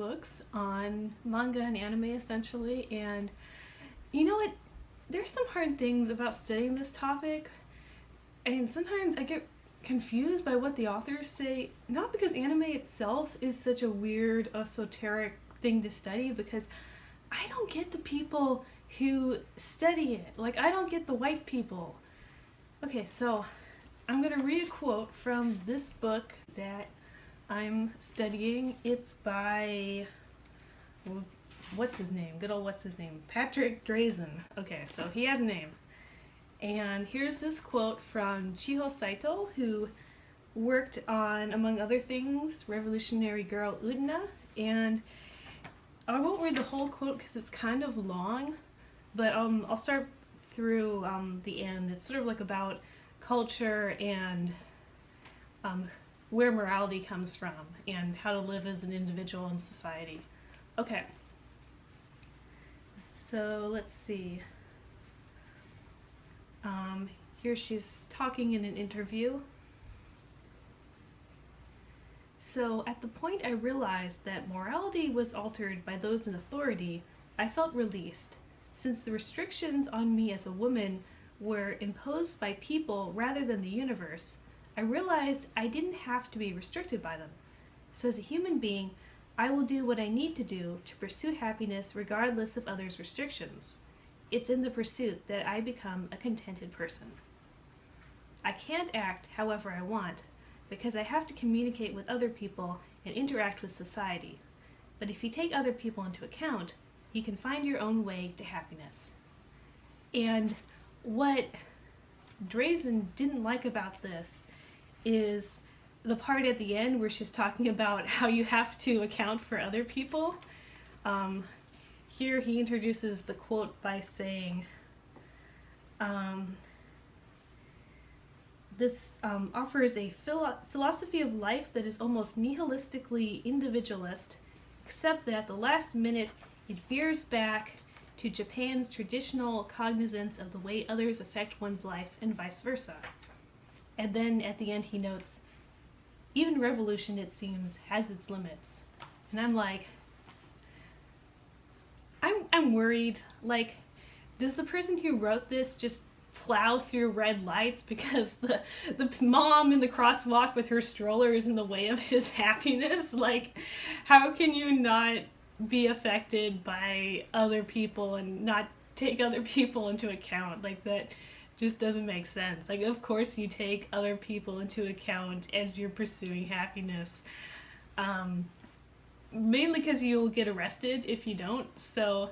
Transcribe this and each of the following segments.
books on manga and anime essentially, and you know what? There's some hard things about studying this topic, and sometimes I get confused by what the authors say, not because anime itself is such a weird, esoteric thing to study, because I don't get the people who study it. Like, I don't get the white people. Okay, so I'm gonna read a quote from this book that I'm studying. It's by, what's his name? Good old what's his name? Patrick Drazen. Okay, so he has a name. And here's this quote from Chiho Saito, who worked on, among other things, Revolutionary Girl Utena. And I won't read the whole quote because it's kind of long, but I'll start through the end. It's sort of like about culture and where morality comes from and how to live as an individual in society. Okay, so let's see. Here she's talking in an interview. So, at the point I realized that morality was altered by those in authority, I felt released, since the restrictions on me as a woman were imposed by people rather than the universe. I realized I didn't have to be restricted by them. So as a human being, I will do what I need to do to pursue happiness regardless of others' restrictions. It's in the pursuit that I become a contented person. I can't act however I want, because I have to communicate with other people and interact with society. But if you take other people into account, you can find your own way to happiness. And what Drazen didn't like about this is the part at the end where she's talking about how you have to account for other people. Here he introduces the quote by saying, this offers a philosophy of life that is almost nihilistically individualist, except that at the last minute it veers back to Japan's traditional cognizance of the way others affect one's life and vice versa. And then at the end he notes, even revolution, it seems, has its limits. And I'm like, I'm worried. Like, does the person who wrote this just plow through red lights because the mom in the crosswalk with her stroller is in the way of his happiness? Like, how can you not be affected by other people and not take other people into account? Like, that just doesn't make sense. Like, of course you take other people into account as you're pursuing happiness. Mainly because you'll get arrested if you don't. So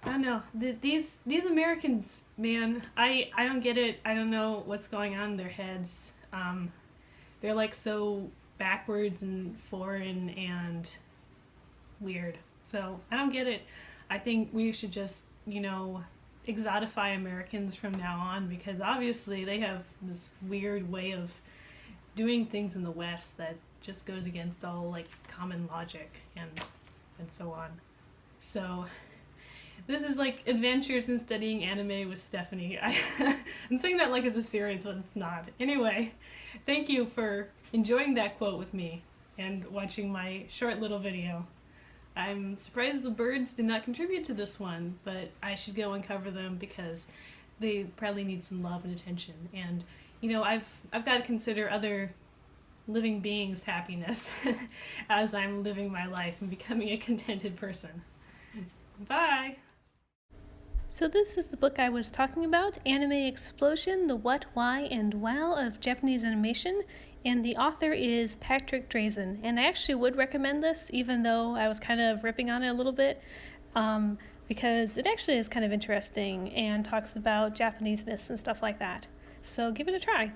I don't know. These Americans, man, I don't get it. I don't know what's going on in their heads. They're like so backwards and foreign and weird. So I don't get it. I think we should just, exotify Americans from now on, because obviously they have this weird way of doing things in the West that just goes against all like common logic and so on. So this is like Adventures in Studying Anime with Stephanie. I'm saying that like as a series, but it's not. Anyway, thank you for enjoying that quote with me and watching my short little video. I'm surprised the birds did not contribute to this one, but I should go uncover them because they probably need some love and attention. And I've got to consider other living beings' happiness as I'm living my life and becoming a contented person. Bye! So this is the book I was talking about, Anime Explosion, the What, Why, and Wow of Japanese Animation, and the author is Patrick Drazen. And I actually would recommend this, even though I was kind of ripping on it a little bit, because it actually is kind of interesting and talks about Japanese myths and stuff like that. So give it a try.